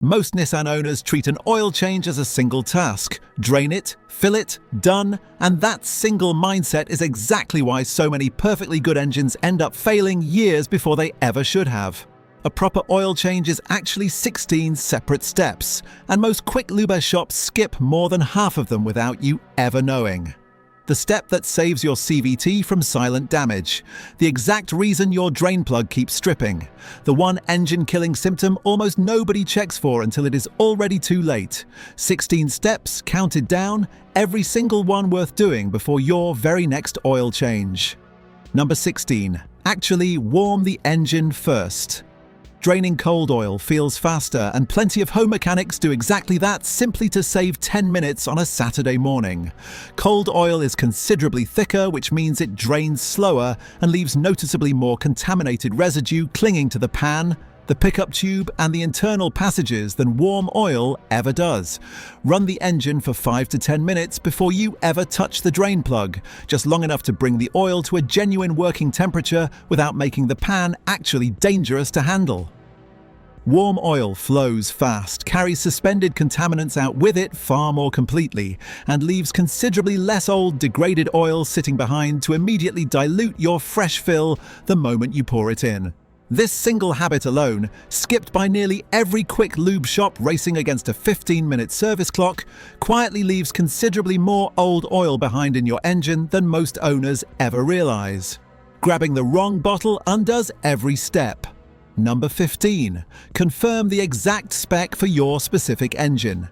Most Nissan owners treat an oil change as a single task. Drain it, fill it, done, and that single mindset is exactly why so many perfectly good engines end up failing years before they ever should have. A proper oil change is actually 16 separate steps, and most quick lube shops skip more than half of them without you ever knowing. The step that saves your CVT from silent damage. The exact reason your drain plug keeps stripping. The one engine-killing symptom almost nobody checks for until it is already too late. 16 steps, counted down, every single one worth doing before your very next oil change. Number 16. Actually warm the engine first. Draining cold oil feels faster, and plenty of home mechanics do exactly that simply to save 10 minutes on a Saturday morning. Cold oil is considerably thicker, which means it drains slower and leaves noticeably more contaminated residue clinging to the pan, the pickup tube, and the internal passages than warm oil ever does. Run the engine for 5 to 10 minutes before you ever touch the drain plug, just long enough to bring the oil to a genuine working temperature without making the pan actually dangerous to handle. Warm oil flows fast, carries suspended contaminants out with it far more completely, and leaves considerably less old, degraded oil sitting behind to immediately dilute your fresh fill the moment you pour it in. This single habit alone, skipped by nearly every quick lube shop racing against a 15-minute service clock, quietly leaves considerably more old oil behind in your engine than most owners ever realize. Grabbing the wrong bottle undoes every step. Number 15. Confirm the exact spec for your specific engine.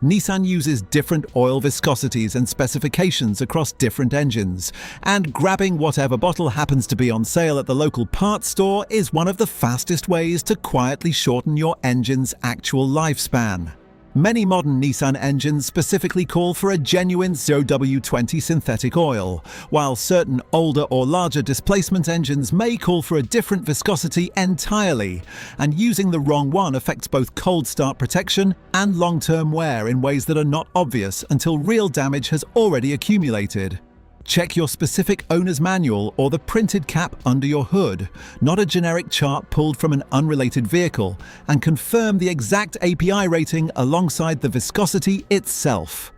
Nissan uses different oil viscosities and specifications across different engines, and grabbing whatever bottle happens to be on sale at the local parts store is one of the fastest ways to quietly shorten your engine's actual lifespan. Many modern Nissan engines specifically call for a genuine 0W20 synthetic oil, while certain older or larger displacement engines may call for a different viscosity entirely, and using the wrong one affects both cold start protection and long-term wear in ways that are not obvious until real damage has already accumulated. Check your specific owner's manual or the printed cap under your hood, not a generic chart pulled from an unrelated vehicle, and confirm the exact API rating alongside the viscosity itself.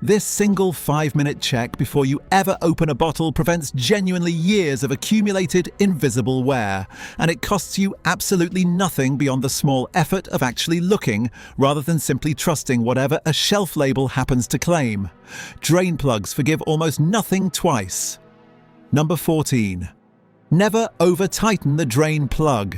This single 5-minute check before you ever open a bottle prevents genuinely years of accumulated invisible wear, and it costs you absolutely nothing beyond the small effort of actually looking rather than simply trusting whatever a shelf label happens to claim. Drain plugs forgive almost nothing twice. Number 14. Never over-tighten the drain plug.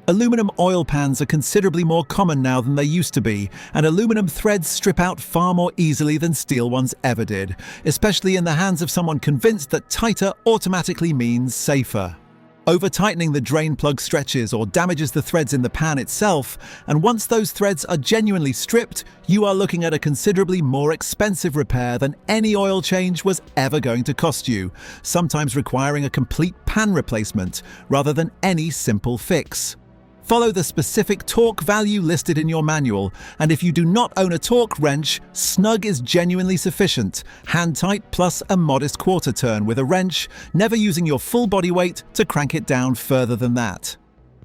Aluminum oil pans are considerably more common now than they used to be, and aluminum threads strip out far more easily than steel ones ever did, especially in the hands of someone convinced that tighter automatically means safer. Over-tightening the drain plug stretches or damages the threads in the pan itself, and once those threads are genuinely stripped, you are looking at a considerably more expensive repair than any oil change was ever going to cost you, sometimes requiring a complete pan replacement rather than any simple fix. Follow the specific torque value listed in your manual, and if you do not own a torque wrench, snug is genuinely sufficient, hand tight plus a modest quarter turn with a wrench, never using your full body weight to crank it down further than that.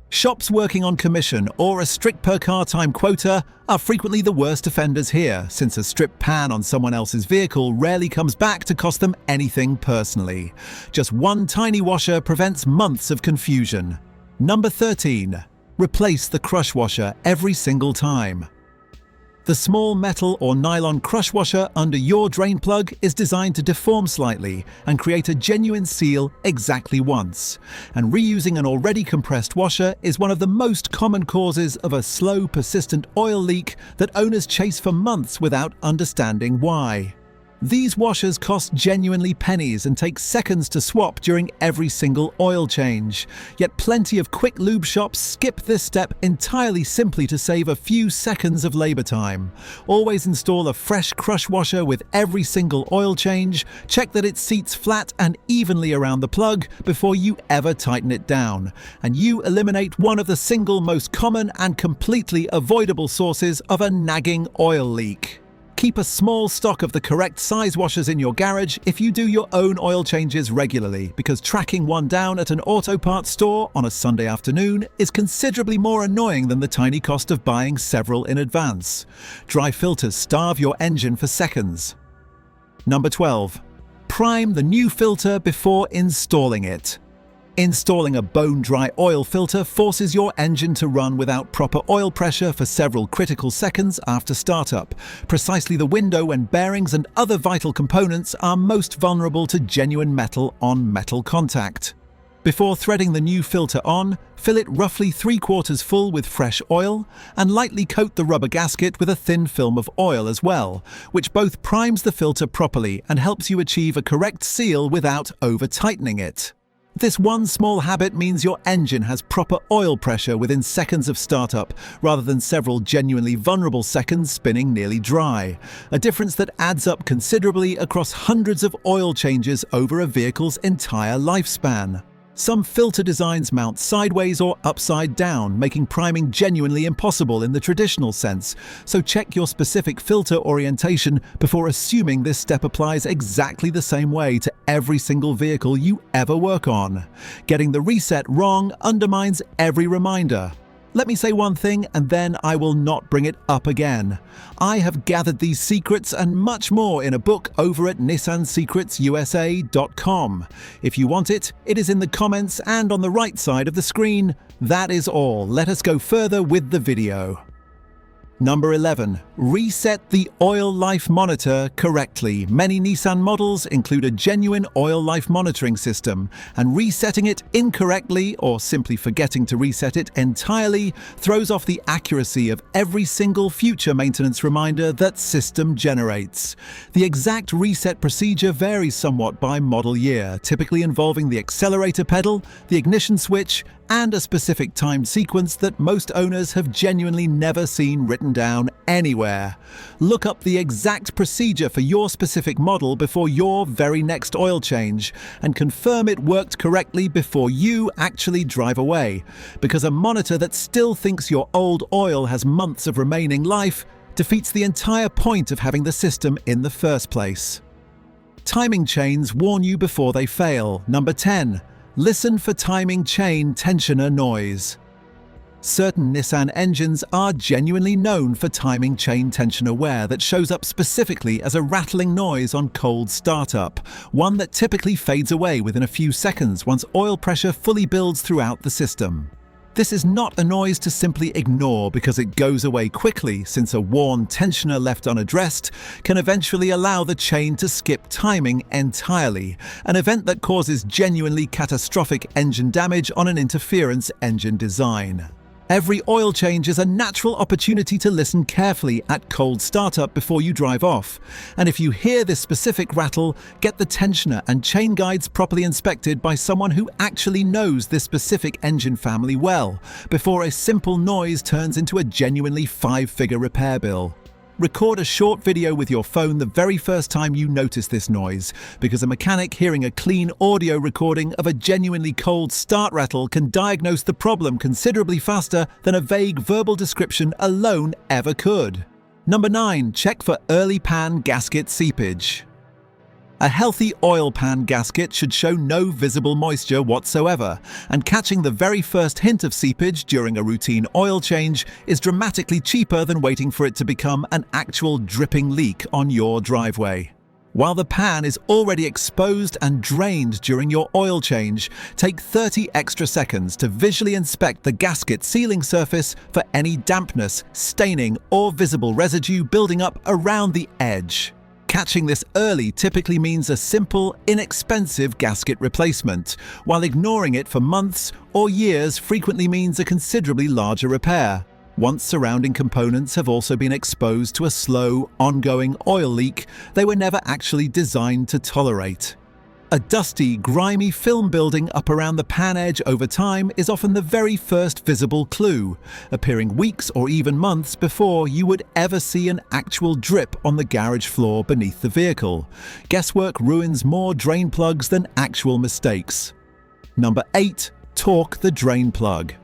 Shops working on commission or a strict per car time quota are frequently the worst offenders here, since a stripped pan on someone else's vehicle rarely comes back to cost them anything personally. Just one tiny washer prevents months of confusion. Number 13. Replace the crush washer every single time. The small metal or nylon crush washer under your drain plug is designed to deform slightly and create a genuine seal exactly once. And reusing an already compressed washer is one of the most common causes of a slow, persistent oil leak that owners chase for months without understanding why. These washers cost genuinely pennies and take seconds to swap during every single oil change. Yet plenty of quick lube shops skip this step entirely simply to save a few seconds of labor time. Always install a fresh crush washer with every single oil change, check that it seats flat and evenly around the plug before you ever tighten it down, and you eliminate one of the single most common and completely avoidable sources of a nagging oil leak. Keep a small stock of the correct size washers in your garage if you do your own oil changes regularly, because tracking one down at an auto parts store on a Sunday afternoon is considerably more annoying than the tiny cost of buying several in advance. Dry filters starve your engine for seconds. Number 12. Prime the new filter before installing it. Installing a bone-dry oil filter forces your engine to run without proper oil pressure for several critical seconds after startup, precisely the window when bearings and other vital components are most vulnerable to genuine metal-on-metal contact. Before threading the new filter on, fill it roughly 3/4 full with fresh oil and lightly coat the rubber gasket with a thin film of oil as well, which both primes the filter properly and helps you achieve a correct seal without over-tightening it. This one small habit means your engine has proper oil pressure within seconds of startup, rather than several genuinely vulnerable seconds spinning nearly dry, a difference that adds up considerably across hundreds of oil changes over a vehicle's entire lifespan. Some filter designs mount sideways or upside down, making priming genuinely impossible in the traditional sense, so check your specific filter orientation before assuming this step applies exactly the same way to every single vehicle you ever work on. Getting the reset wrong undermines every reminder. Let me say one thing and then I will not bring it up again. I have gathered these secrets and much more in a book over at nissansecretsusa.com. If you want it, it is in the comments and on the right side of the screen. That is all. Let us go further with the video. Number 11. Reset the oil life monitor correctly. Many Nissan models include a genuine oil life monitoring system, and resetting it incorrectly or simply forgetting to reset it entirely throws off the accuracy of every single future maintenance reminder that system generates. The exact reset procedure varies somewhat by model year, typically involving the accelerator pedal, the ignition switch, and a specific timed sequence that most owners have genuinely never seen written down anywhere. Look up the exact procedure for your specific model before your very next oil change and confirm it worked correctly before you actually drive away, because a monitor that still thinks your old oil has months of remaining life defeats the entire point of having the system in the first place. Timing chains warn you before they fail. Number 10. Listen for timing chain tensioner noise. Certain Nissan engines are genuinely known for timing chain tensioner wear that shows up specifically as a rattling noise on cold startup, one that typically fades away within a few seconds once oil pressure fully builds throughout the system. This is not a noise to simply ignore because it goes away quickly, since a worn tensioner left unaddressed can eventually allow the chain to skip timing entirely, an event that causes genuinely catastrophic engine damage on an interference engine design. Every oil change is a natural opportunity to listen carefully at cold startup before you drive off. And if you hear this specific rattle, get the tensioner and chain guides properly inspected by someone who actually knows this specific engine family well, before a simple noise turns into a genuinely 5-figure repair bill. Record a short video with your phone the very first time you notice this noise, because a mechanic hearing a clean audio recording of a genuinely cold start rattle can diagnose the problem considerably faster than a vague verbal description alone ever could. Number 9. Check for early pan gasket seepage. A healthy oil pan gasket should show no visible moisture whatsoever, and catching the very first hint of seepage during a routine oil change is dramatically cheaper than waiting for it to become an actual dripping leak on your driveway. While the pan is already exposed and drained during your oil change, take 30 extra seconds to visually inspect the gasket sealing surface for any dampness, staining, or visible residue building up around the edge. Catching this early typically means a simple, inexpensive gasket replacement, while ignoring it for months or years frequently means a considerably larger repair. Once surrounding components have also been exposed to a slow, ongoing oil leak they were never actually designed to tolerate. A dusty, grimy film building up around the pan edge over time is often the very first visible clue, appearing weeks or even months before you would ever see an actual drip on the garage floor beneath the vehicle. Guesswork ruins more drain plugs than actual mistakes. Number 8. Torque the drain plug.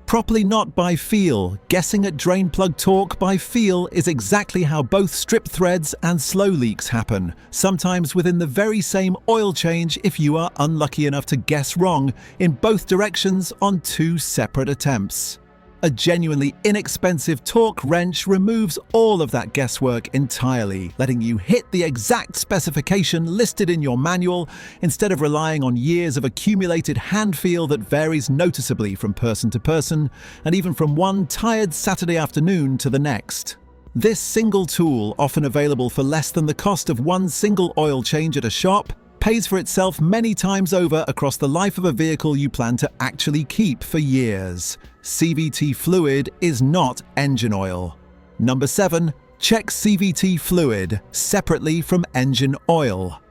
Properly not by feel, guessing at drain plug torque by feel is exactly how both strip threads and slow leaks happen, sometimes within the very same oil change if you are unlucky enough to guess wrong in both directions on 2 separate attempts. A genuinely inexpensive torque wrench removes all of that guesswork entirely, letting you hit the exact specification listed in your manual instead of relying on years of accumulated hand feel that varies noticeably from person to person and even from one tired Saturday afternoon to the next. This single tool, often available for less than the cost of one single oil change at a shop, pays for itself many times over across the life of a vehicle you plan to actually keep for years. CVT fluid is not engine oil. Number 7. Check CVT fluid separately from engine oil.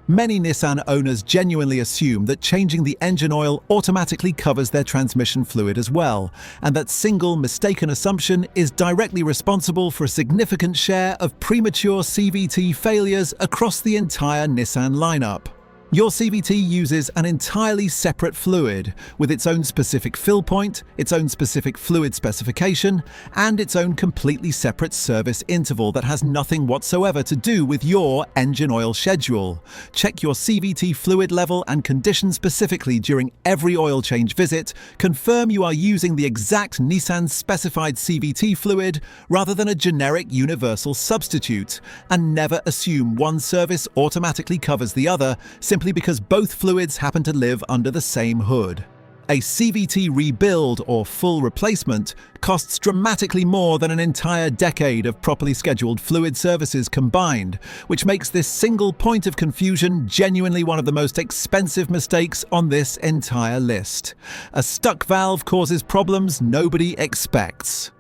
Many Nissan owners genuinely assume that changing the engine oil automatically covers their transmission fluid as well, and that single mistaken assumption is directly responsible for a significant share of premature CVT failures across the entire Nissan lineup. Your CVT uses an entirely separate fluid, with its own specific fill point, its own specific fluid specification, and its own completely separate service interval that has nothing whatsoever to do with your engine oil schedule. Check your CVT fluid level and condition specifically during every oil change visit, confirm you are using the exact Nissan specified CVT fluid rather than a generic universal substitute, and never assume one service automatically covers the other simply because both fluids happen to live under the same hood. A CVT rebuild or full replacement costs dramatically more than an entire decade of properly scheduled fluid services combined, which makes this single point of confusion genuinely one of the most expensive mistakes on this entire list. A stuck valve causes problems nobody expects.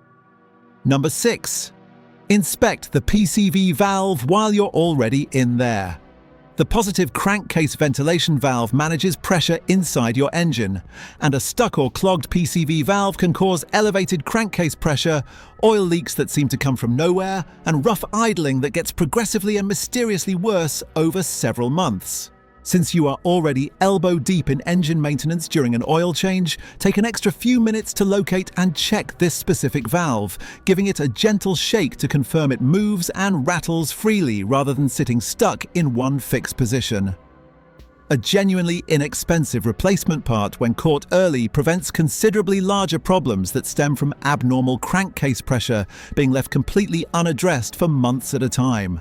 Number 6. Inspect the PCV valve while you're already in there. The positive crankcase ventilation valve manages pressure inside your engine, and a stuck or clogged PCV valve can cause elevated crankcase pressure, oil leaks that seem to come from nowhere, and rough idling that gets progressively and mysteriously worse over several months. Since you are already elbow deep in engine maintenance during an oil change, take an extra few minutes to locate and check this specific valve, giving it a gentle shake to confirm it moves and rattles freely rather than sitting stuck in one fixed position. A genuinely inexpensive replacement part when caught early prevents considerably larger problems that stem from abnormal crankcase pressure being left completely unaddressed for months at a time.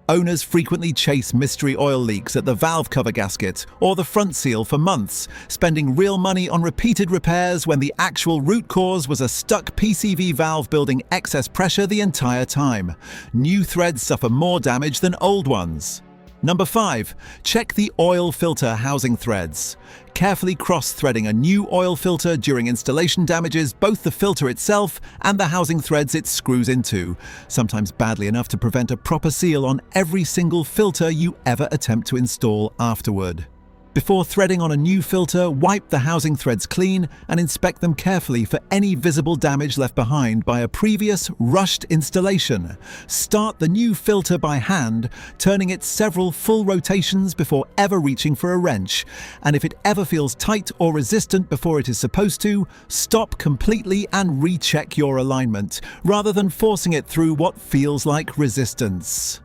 Owners frequently chase mystery oil leaks at the valve cover gasket or the front seal for months, spending real money on repeated repairs when the actual root cause was a stuck PCV valve building excess pressure the entire time. New threads suffer more damage than old ones. Number 5. Check the oil filter housing threads. Carefully cross-threading a new oil filter during installation damages both the filter itself and the housing threads it screws into, sometimes badly enough to prevent a proper seal on every single filter you ever attempt to install afterward. Before threading on a new filter, wipe the housing threads clean and inspect them carefully for any visible damage left behind by a previous rushed installation. Start the new filter by hand, turning it several full rotations before ever reaching for a wrench. And if it ever feels tight or resistant before it is supposed to, stop completely and recheck your alignment, rather than forcing it through what feels like resistance.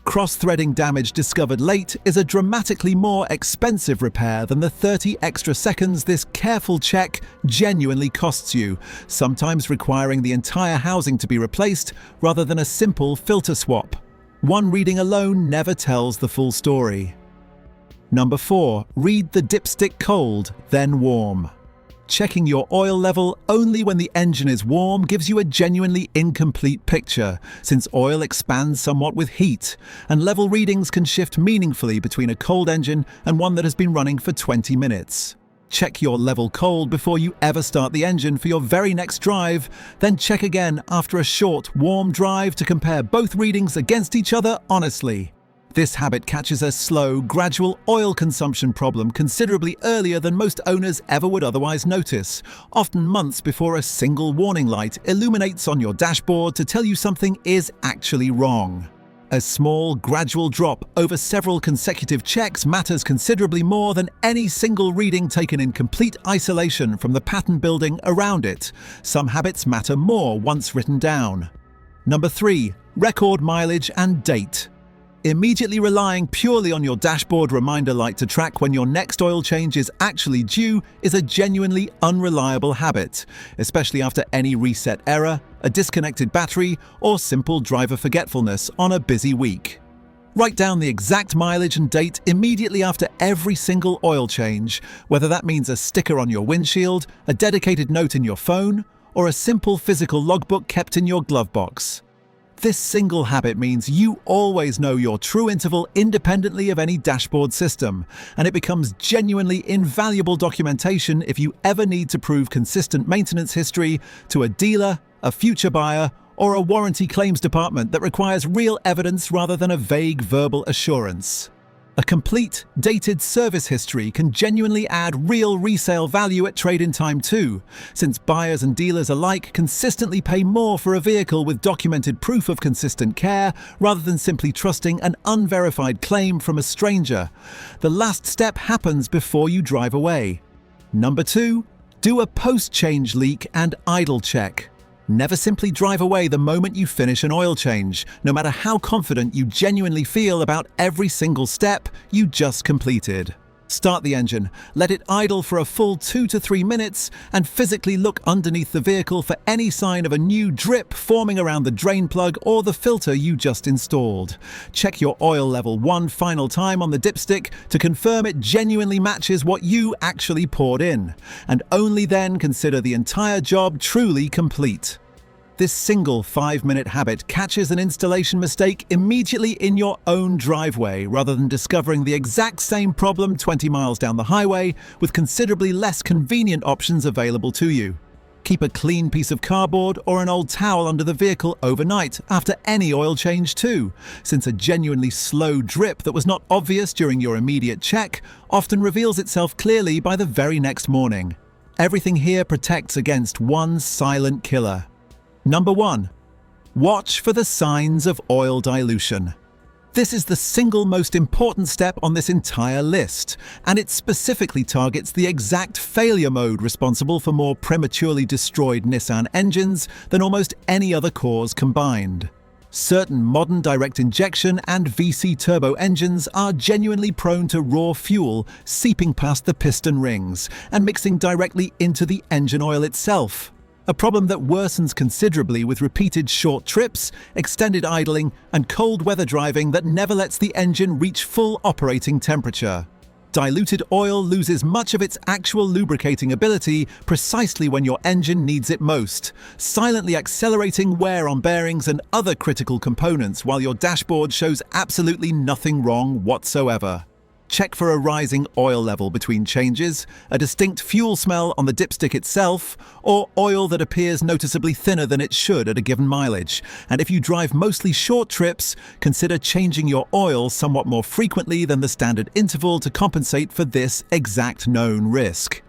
Cross-threading damage discovered late is a dramatically more expensive repair than the 30 extra seconds this careful check genuinely costs you, sometimes requiring the entire housing to be replaced rather than a simple filter swap. One reading alone never tells the full story. Number 4. Read the dipstick cold, then warm. Checking your oil level only when the engine is warm gives you a genuinely incomplete picture, since oil expands somewhat with heat, and level readings can shift meaningfully between a cold engine and one that has been running for 20 minutes. Check your level cold before you ever start the engine for your very next drive, then check again after a short, warm drive to compare both readings against each other honestly. This habit catches a slow, gradual oil consumption problem considerably earlier than most owners ever would otherwise notice, often months before a single warning light illuminates on your dashboard to tell you something is actually wrong. A small, gradual drop over several consecutive checks matters considerably more than any single reading taken in complete isolation from the pattern building around it. Some habits matter more once written down. Number 3. Record mileage and date. Immediately relying purely on your dashboard reminder light to track when your next oil change is actually due is a genuinely unreliable habit, especially after any reset error, a disconnected battery, or simple driver forgetfulness on a busy week. Write down the exact mileage and date immediately after every single oil change, whether that means a sticker on your windshield, a dedicated note in your phone, or a simple physical logbook kept in your glove box. This single habit means you always know your true interval independently of any dashboard system, and it becomes genuinely invaluable documentation if you ever need to prove consistent maintenance history to a dealer, a future buyer, or a warranty claims department that requires real evidence rather than a vague verbal assurance. A complete, dated service history can genuinely add real resale value at trade-in time too, since buyers and dealers alike consistently pay more for a vehicle with documented proof of consistent care rather than simply trusting an unverified claim from a stranger. The last step happens before you drive away. Number 2. Do a post-change leak and idle check. Never simply drive away the moment you finish an oil change, no matter how confident you genuinely feel about every single step you just completed. Start the engine, let it idle for a full 2 to 3 minutes, and physically look underneath the vehicle for any sign of a new drip forming around the drain plug or the filter you just installed. Check your oil level one final time on the dipstick to confirm it genuinely matches what you actually poured in, and only then consider the entire job truly complete. This single 5-minute habit catches an installation mistake immediately in your own driveway rather than discovering the exact same problem 20 miles down the highway with considerably less convenient options available to you. Keep a clean piece of cardboard or an old towel under the vehicle overnight after any oil change too, since a genuinely slow drip that was not obvious during your immediate check often reveals itself clearly by the very next morning. Everything here protects against one silent killer. Number 1. Watch for the signs of oil dilution. This is the single most important step on this entire list, and it specifically targets the exact failure mode responsible for more prematurely destroyed Nissan engines than almost any other cause combined. Certain modern direct injection and VC turbo engines are genuinely prone to raw fuel seeping past the piston rings and mixing directly into the engine oil itself. A problem that worsens considerably with repeated short trips, extended idling, and cold weather driving that never lets the engine reach full operating temperature. Diluted oil loses much of its actual lubricating ability precisely when your engine needs it most, silently accelerating wear on bearings and other critical components while your dashboard shows absolutely nothing wrong whatsoever. Check for a rising oil level between changes, a distinct fuel smell on the dipstick itself, or oil that appears noticeably thinner than it should at a given mileage. And if you drive mostly short trips, consider changing your oil somewhat more frequently than the standard interval to compensate for this exact known risk.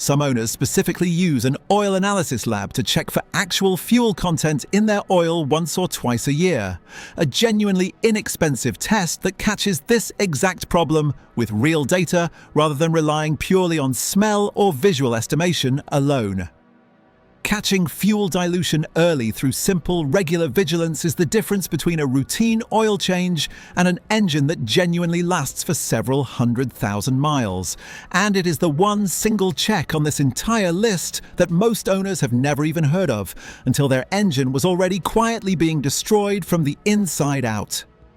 Some owners specifically use an oil analysis lab to check for actual fuel content in their oil once or twice a year. A genuinely inexpensive test that catches this exact problem with real data rather than relying purely on smell or visual estimation alone. Catching fuel dilution early through simple, regular vigilance is the difference between a routine oil change and an engine that genuinely lasts for several 100,000 miles. And it is the one single check on this entire list that most owners have never even heard of until their engine was already quietly being destroyed from the inside out.